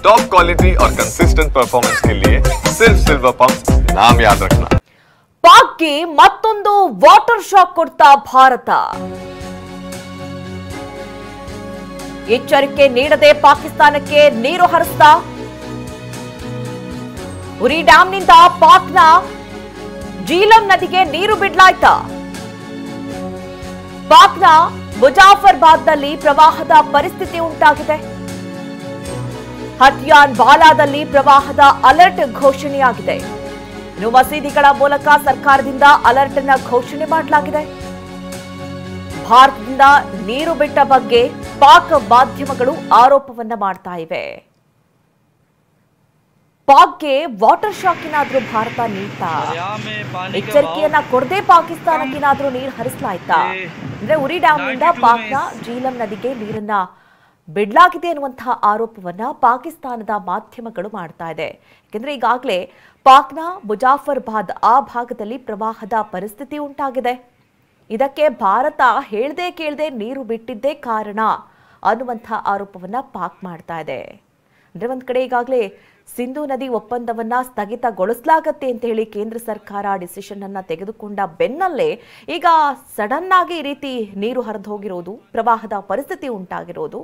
Top quality और consistent performance के लिए सिर्फ सिल्वर पंप नाम याद रखना। ಪಾಕ್ಗೆ ಮತ್ತೊಂದು ವಾಟರ್ ಶಾಕ್ ಕೊಡ್ತಾ ಭಾರತ. ಎಚ್ಚರಿಕೆ ನೀಡದೆ ಪಾಕಿಸ್ತಾನಕ್ಕೆ ನೀರು ಹರಿಸ್ತಾ ಉರಿ ಡ್ಯಾಂನಿಂದ ಪಾಕ್ನ ಜೀಲಂ ನದಿಗೆ ನೀರು ಬಿಡಲಾಯ್ತಾ. ಪಾಕ್ನ ಮುಜಾಫರ್ಬಾದ್ನಲ್ಲಿ ಪ್ರವಾಹದ ಪರಿಸ್ಥಿತಿ ಉಂಟಾಗಿದೆ. ಹತಿಯಾನ್ ಬಾಲಾದಲ್ಲಿ ಪ್ರವಾಹದ ಅಲರ್ಟ್ ಘೋಷಣೆಯಾಗಿದೆ. ಇನ್ನು ಮಸೀದಿಗಳ ಮೂಲಕ ಸರ್ಕಾರದಿಂದ ಅಲರ್ಟ್ ಅನ್ನು ಘೋಷಣೆ ಮಾಡಲಾಗಿದೆ. ಭಾರತದಿಂದ ನೀರು ಬಿಟ್ಟ ಬಗ್ಗೆ ಪಾಕ್ ಮಾಧ್ಯಮಗಳು ಆರೋಪವನ್ನ ಮಾಡ್ತಾ ಇವೆ. ಪಾಕ್ಗೆ ವಾಟರ್ ಶಾಕ್ ಏನಾದ್ರೂ ಭಾರತ ನೀಡ್ತಾ, ಎಚ್ಚರಿಕೆಯನ್ನ ಕೊಡದೆ ಪಾಕಿಸ್ತಾನಕ್ಕೇನಾದ್ರೂ ನೀರು ಹರಿಸಲಾಯ್ತಾ? ಅಂದ್ರೆ ಉರಿ ಡ್ಯಾಂನಿಂದ ಪಾಕ್ನ ಜೀಲಂ ನದಿಗೆ ನೀರನ್ನ ಬಿಡಲಾಗಿದೆ ಅನ್ನುವಂತಹ ಆರೋಪವನ್ನ ಪಾಕಿಸ್ತಾನದ ಮಾಧ್ಯಮಗಳು ಮಾಡ್ತಾ ಇದೆ. ಯಾಕೆಂದ್ರೆ ಈಗಾಗಲೇ ಪಾಕ್ನ ಮುಜಾಫರ್ಬಾದ್ ಆ ಭಾಗದಲ್ಲಿ ಪ್ರವಾಹದ ಪರಿಸ್ಥಿತಿ ಉಂಟಾಗಿದೆ. ಇದಕ್ಕೆ ಭಾರತ ಹೇಳ್ದೆ ಕೇಳದೆ ನೀರು ಬಿಟ್ಟಿದ್ದೇ ಕಾರಣ ಅನ್ನುವಂತಹ ಆರೋಪವನ್ನ ಪಾಕ್ ಮಾಡ್ತಾ ಇದೆ. ಅಂದ್ರೆ ಒಂದ್ ಕಡೆ ಈಗಾಗಲೇ ಸಿಂಧೂ ನದಿ ಒಪ್ಪಂದವನ್ನ ಸ್ಥಗಿತಗೊಳಿಸಲಾಗತ್ತೆ ಅಂತ ಹೇಳಿ ಕೇಂದ್ರ ಸರ್ಕಾರ ಡಿಸಿಷನ್ ಅನ್ನ ತೆಗೆದುಕೊಂಡ ಬೆನ್ನಲ್ಲೇ ಈಗ ಸಡನ್ ಆಗಿ ಈ ರೀತಿ ನೀರು ಹರಿದು ಹೋಗಿರೋದು, ಪ್ರವಾಹದ ಪರಿಸ್ಥಿತಿ ಉಂಟಾಗಿರೋದು